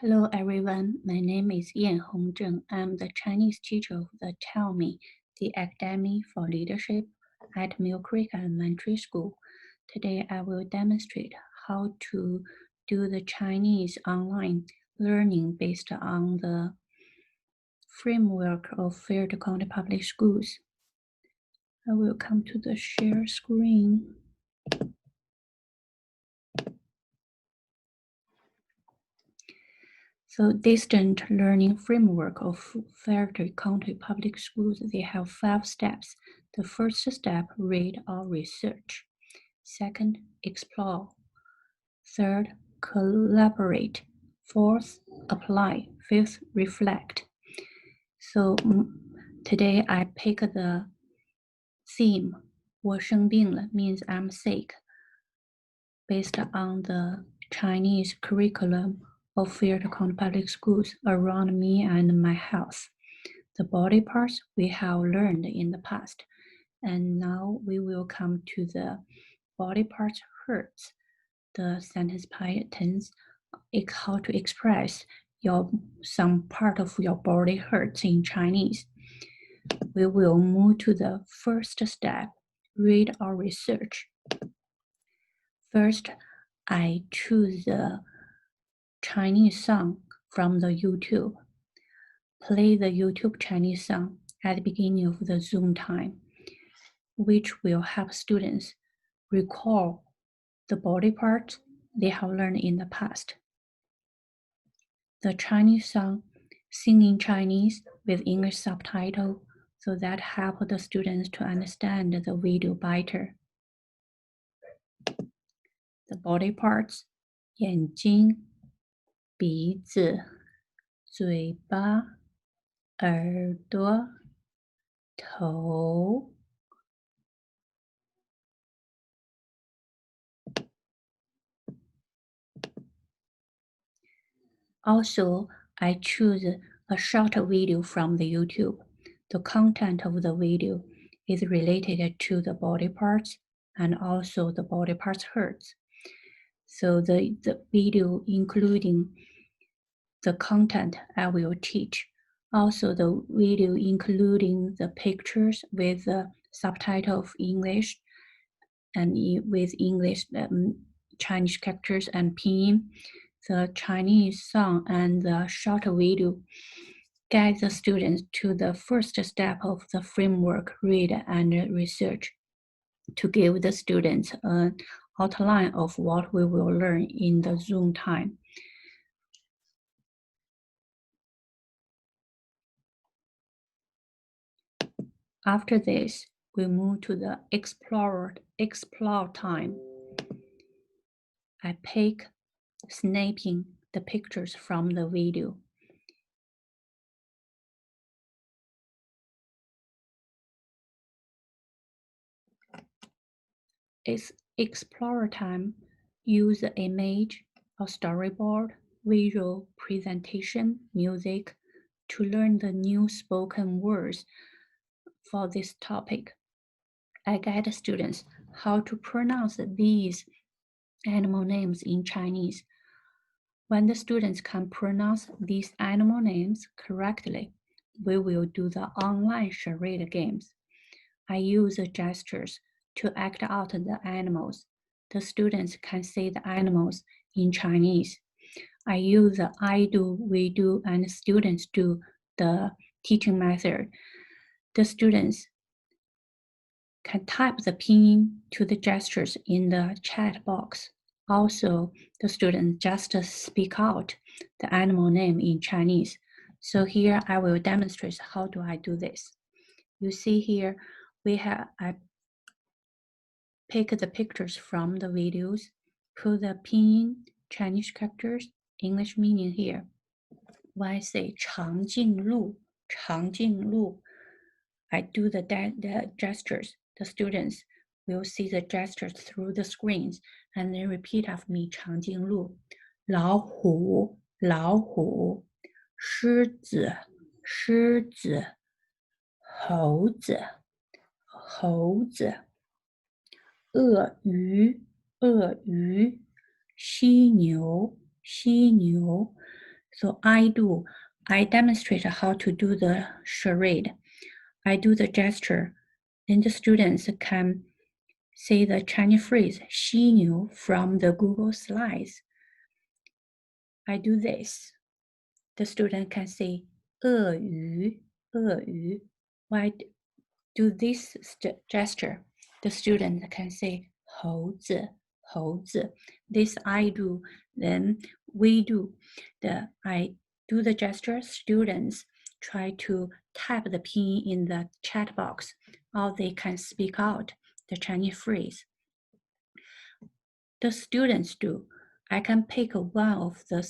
Hello everyone, my name is Yanhong Zheng. I'm the Chinese teacher of the Tell Me, the Academy for Leadership at Mill Creek Elementary School. Today I will demonstrate how to do the Chinese online learning based on the framework of Fairfield County Public Schools. I will come to the share screen. So distant learning framework of Fairfield County Public Schools, they have 5 steps. The first step, read or research. Second, explore. Third, collaborate. Fourth, apply. Fifth, reflect. So today I pick the theme, 我生病了 means I'm sick, based on the Chinese curriculum of Fairfield County Public Schools around me and my house. The body parts we have learned in the past, and now we will come to the body parts hurts. The sentence patterns, how to express some part of your body hurts in Chinese. We will move to the first step, read or research. First, I choose the Chinese song from the YouTube. Play the YouTube Chinese song at the beginning of the Zoom time, which will help students recall the body parts they have learned in the past. The Chinese song sing in Chinese with English subtitle, so that help the students to understand the video better. The body parts, 眼睛、鼻子、嘴巴、耳朵、头。Also, I choose a short video from the YouTube. The content of the video is related to the body parts and also the body parts hurts. So the video including the content I will teach. Also the video including the pictures with the subtitle of English and with English Chinese characters and pinyin. The Chinese song and the short video guide the students to the first step of the framework, read and research, to give the students an outline of what we will learn in the Zoom time. After this, we move to the explore time. I pick snapping the pictures from the video. It's Explorer time. Use the image or storyboard, visual presentation, music to learn the new spoken words for this topic. I guide students how to pronounce these animal names in Chinese. When the students can pronounce these animal names correctly, we will do the online charade games. I use the gestures to act out the animals. The students can say the animals in Chinese. I use the I do, we do, and students do the teaching method. The students can type the pinyin to the gestures in the chat box. Also, the students just speak out the animal name in Chinese. So here I will demonstrate how do I do this. You see here, I pick the pictures from the videos, put the pinyin, Chinese characters, English meaning here. When I say 长颈鹿, I do the gestures. The students will see the gestures through the screens and then repeat after me 长颈鹿, 老虎, 狮子, 猴子, 鳄鱼，犀牛， So I demonstrate how to do the charade. I do the gesture, then the students can say the Chinese phrase 犀牛 from the Google Slides. I do this. The student can say 鳄鱼, 鳄鱼. Why do this gesture? The student can say 猴子, 猴子. This I do, then we do. I do the gesture, students try to type the pinyin in the chat box, or they can speak out the Chinese phrase. The students do. I can pick one of the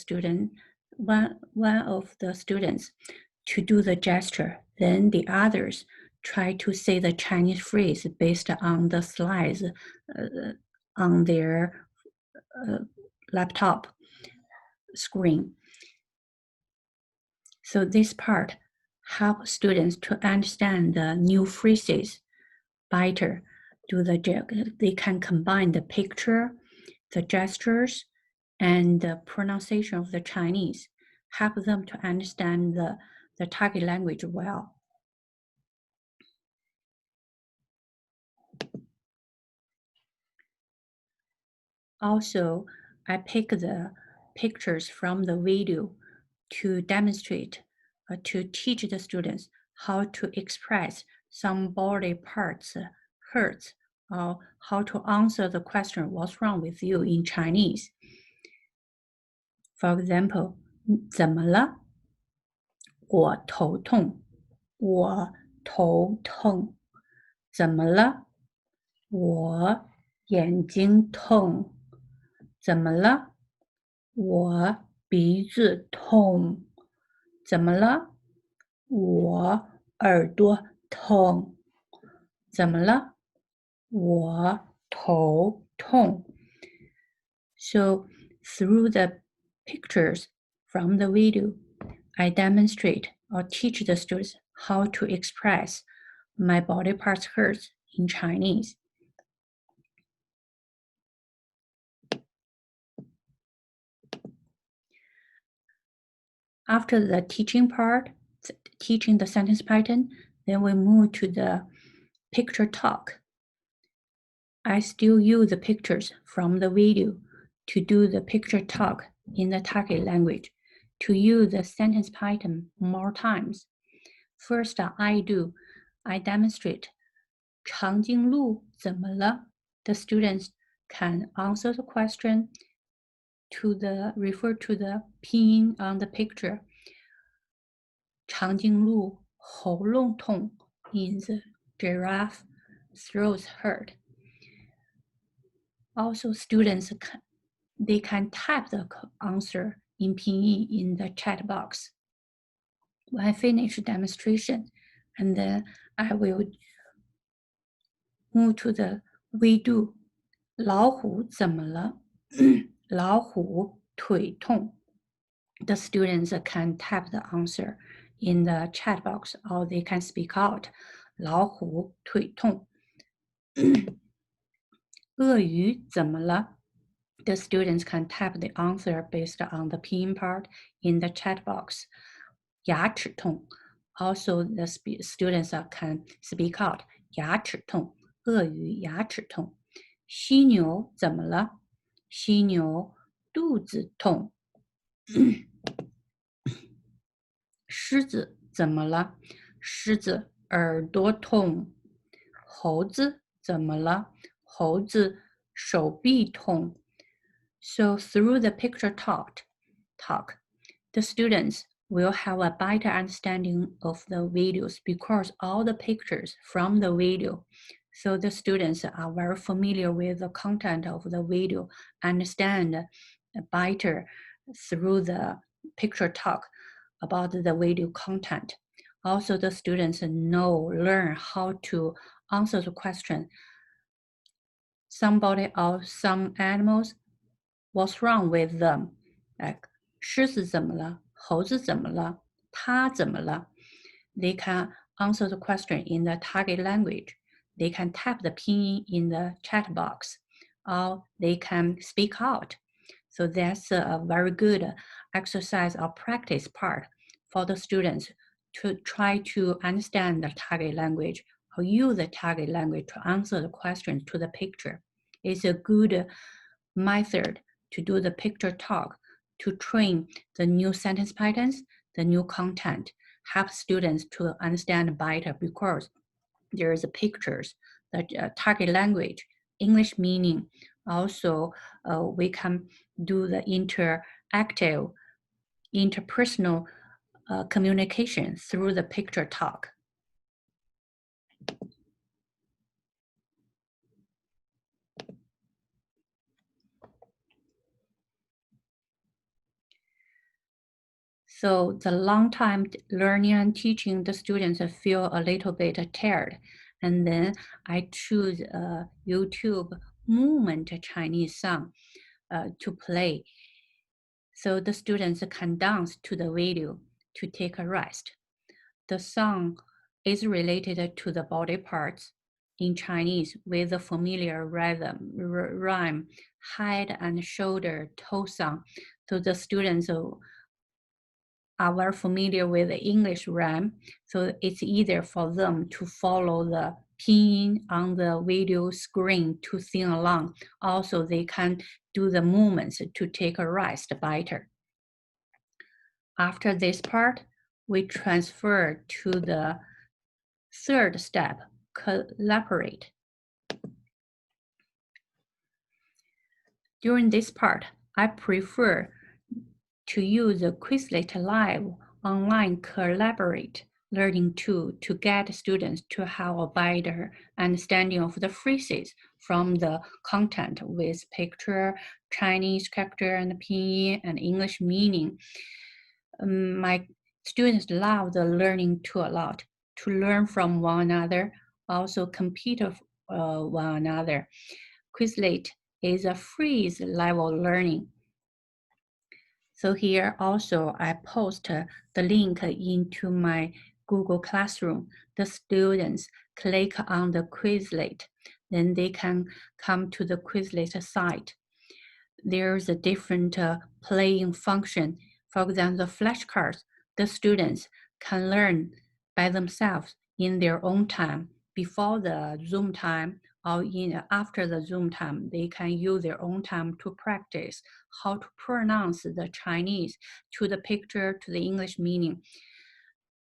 students to do the gesture. Then the others try to say the Chinese phrase based on the slides on their laptop screen. So this part helps students to understand the new phrases better. They can combine the picture, the gestures, and the pronunciation of the Chinese, help them to understand the target language well. Also, I pick the pictures from the video to demonstrate, to teach the students how to express some body parts hurts, or how to answer the question, what's wrong with you in Chinese. For example, 怎么了？我头痛，我头痛。怎么了？我眼睛痛。怎么了？我鼻子痛。怎么了？我耳朵痛。怎么了？我头痛。So through the pictures from the video, I demonstrate or teach the students how to express my body parts hurts in Chinese. After the teaching part, teaching the sentence pattern, then we move to the picture talk. I still use the pictures from the video to do the picture talk in the target language, to use the sentence pattern more times. First, I demonstrate 长颈鹿怎么了? The students can answer the question refer to the pinyin on the picture. 长颈鹿喉咙痛 means giraffe throat hurt. Also, students they can type the answer in pinyin in the chat box. When I finish demonstration, and then I will move to the we do. 老虎怎么了？老虎腿痛。The students can type the answer in the chat box, or they can speak out. 老虎腿痛。鳄鱼怎么了？ The students can type the answer based on the pinyin part in the chat box. 牙齿痛。Also, the students can speak out. 牙齿痛。鳄鱼牙齿痛。犀牛怎么了？犀牛肚子痛。狮子怎么了？狮子耳朵痛。猴子怎么了？猴子手臂痛。So through the picture talk, the students will have a better understanding of the videos because all the pictures from the video. So the students are very familiar with the content of the video, understand better through the picture talk about the video content. Also, the students learn how to answer the question. Somebody or some animals, what's wrong with them? Like, 狮子怎么了？猴子怎么了？它怎么了？ They can answer the question in the target language. They can type the pinyin in the chat box, or they can speak out So that's a very good exercise or practice part for the students to try to understand the target language or use the target language to answer the questions to the picture. It's a good method to do the picture talk, to train the new sentence patterns, the new content, help students to understand better because there's pictures, the target language, English meaning. Also, we can do the interactive, interpersonal communication through the picture talk. So the long time learning and teaching, the students feel a little bit tired. And then I choose a YouTube movement Chinese song to play. So the students can dance to the video to take a rest. The song is related to the body parts in Chinese with the familiar rhythm, rhyme, head and shoulder, toe song. So the students are very familiar with the English rhyme, so it's easier for them to follow the pinyin on the video screen to sing along. Also, they can do the movements to take a rest better. After this part, we transfer to the third step, collaborate. During this part, I prefer to use the Quizlet Live online collaborate learning tool to get students to have a better understanding of the phrases from the content with picture, Chinese character and pinyin and English meaning. My students love the learning tool a lot to learn from one another, also compete with one another. Quizlet is a freeze level learning. So here also I post the link into my Google Classroom. The students click on the Quizlet, then they can come to the Quizlet site. There's a different playing function. For example, the flashcards, the students can learn by themselves in their own time. Before the Zoom time or after the Zoom time, they can use their own time to practice how to pronounce the Chinese to the picture, to the English meaning.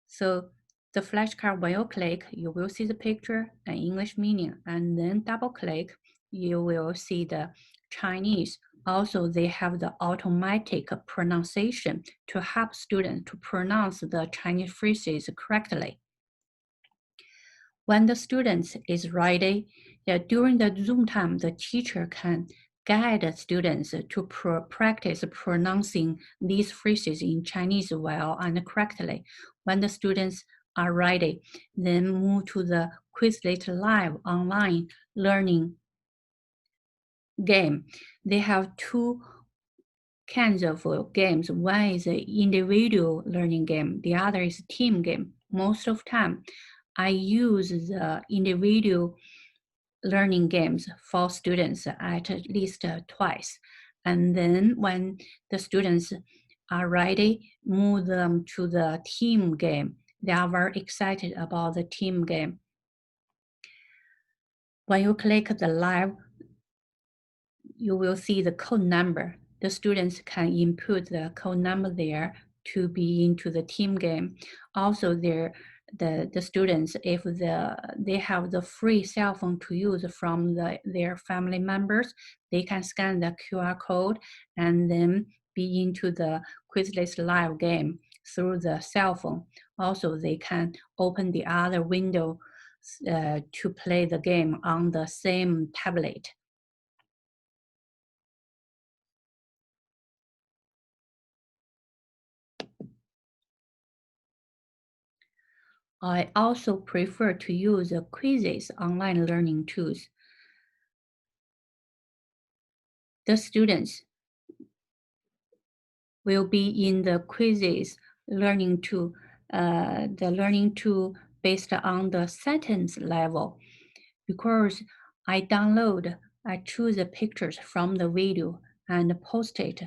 So the flashcard, when you click, you will see the picture and English meaning, and then double click, you will see the Chinese. Also, they have the automatic pronunciation to help students to pronounce the Chinese phrases correctly. When the student is ready, during the Zoom time, the teacher can guide students to practice pronouncing these phrases in Chinese well and correctly. When the students are ready, then move to the Quizlet Live online learning game. They have two kinds of games. One is an individual learning game. The other is a team game. Most of the time, I use the individual learning games for students at least twice. And then when the students are ready, move them to the team game. They are very excited about the team game. When you click the live, you will see the code number. The students can input the code number there to be into the team game. Also, the students, if they have the free cell phone to use from their family members, they can scan the QR code and then be into the Quizlet Live game through the cell phone. Also, they can open the other window to play the game on the same tablet. I also prefer to use quizzes online learning tools. The students will be in the quizzes learning tool, the learning tool based on the sentence level. Because I choose the pictures from the video. and post it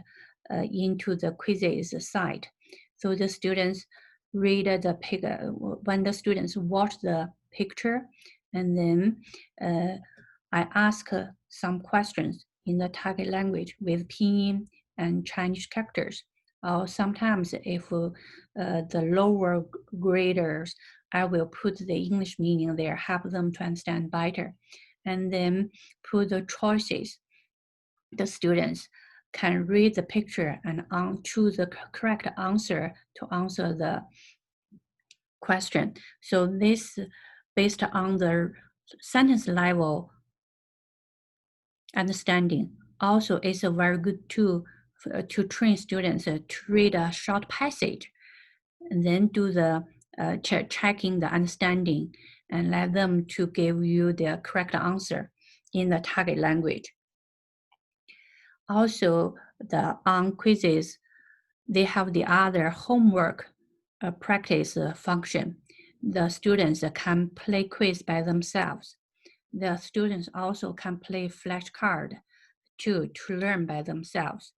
into the quizzes site. So the students read the picture, when the students watch the picture, and then I ask some questions in the target language with pinyin and Chinese characters. Or sometimes if the lower graders, I will put the English meaning there, help them to understand better. And then put the choices. The students can read the picture and choose the correct answer to answer the question. So this, based on the sentence level understanding, also is a very good tool to train students to read a short passage and then do the checking the understanding and let them to give you the correct answer in the target language. Also, the on quizzes, they have the other homework practice function. The students can play quiz by themselves. The students also can play flashcard too to learn by themselves.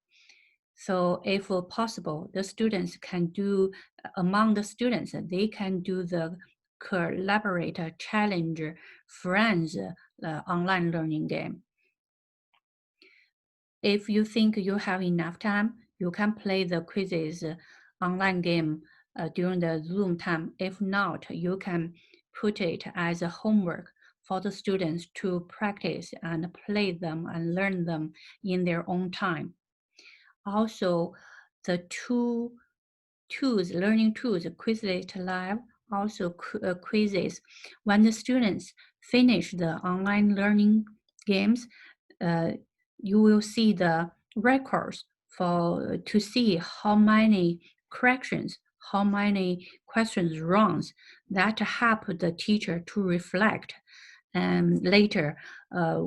So if possible, the students can do, among the students, they can do the collaborator challenge friends online learning game. If you think you have enough time, you can play the quizzes online game during the Zoom time. If not, you can put it as a homework for the students to practice and play them and learn them in their own time. Also, the two tools, learning tools, Quizlet Live, also quizzes. When the students finish the online learning games, you will see the records to see how many corrections, how many questions wrongs. That help the teacher to reflect and later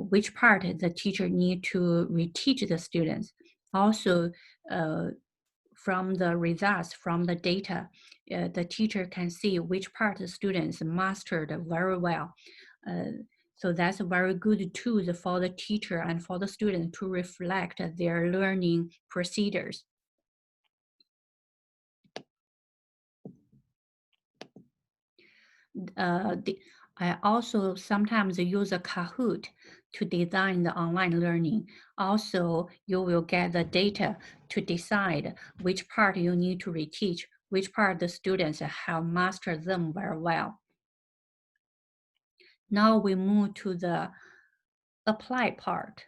which part the teacher need to reteach the students. Also, from the results, from the data, the teacher can see which part the students mastered very well. So that's a very good tool for the teacher and for the student to reflect their learning procedures. I also sometimes use a Kahoot to design the online learning. Also, you will get the data to decide which part you need to reteach, which part the students have mastered them very well. Now we move to the apply part.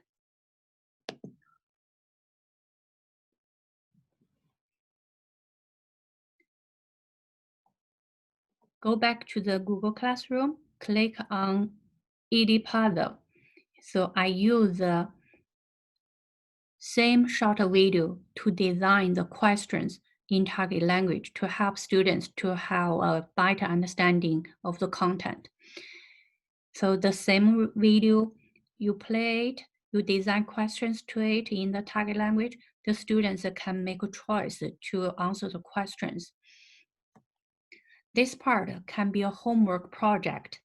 Go back to the Google Classroom, click on ED Puzzle. So I use the same short video to design the questions in target language to help students to have a better understanding of the content. So the same video, you play it, you design questions to it in the target language, the students can make a choice to answer the questions. This part can be a homework project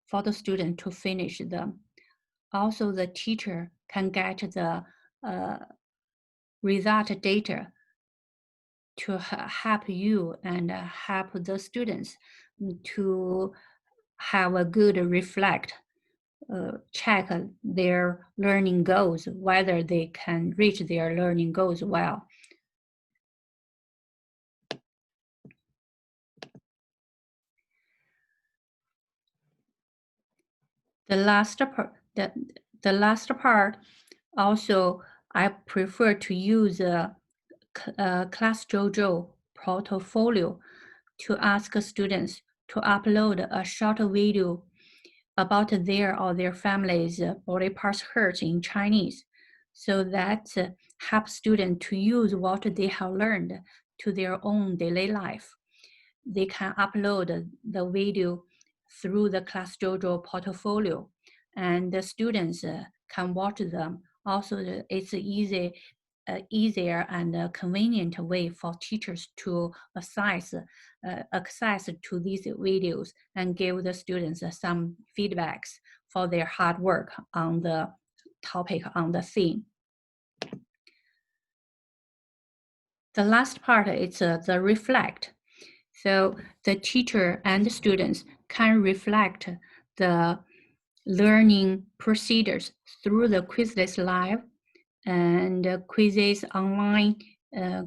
for the student to finish them. Also, the teacher can get the result data to help you and help the students to have a good reflect, check their learning goals, whether they can reach their learning goals well. The last part, also, I prefer to use a Class Dojo portfolio to ask students to upload a short video about their or their family's body parts hurt in Chinese, so that helps students to use what they have learned to their own daily life. They can upload the video through the Class Dojo portfolio, and the students can watch them. Also, it's easier and convenient way for teachers to access to these videos and give the students some feedbacks for their hard work on the topic, on the theme. The last part is the reflect. So the teacher and the students can reflect the learning procedures through the Quizless Live and quizzes online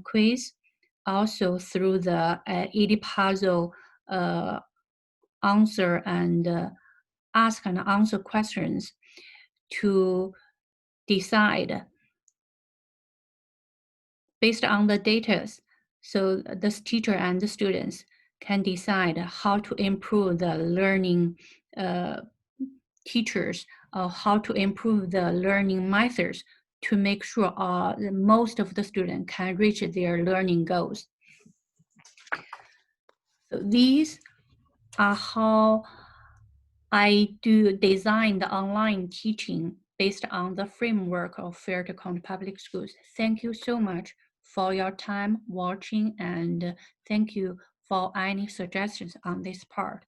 quiz, also through the Edipuzzle answer and ask and answer questions to decide based on the data. So the teacher and the students can decide how to improve the learning teachers or how to improve the learning methods to make sure most of the students can reach their learning goals. So these are how I do design the online teaching based on the framework of fair to count public schools. Thank you so much for your time watching, and thank you for any suggestions on this part.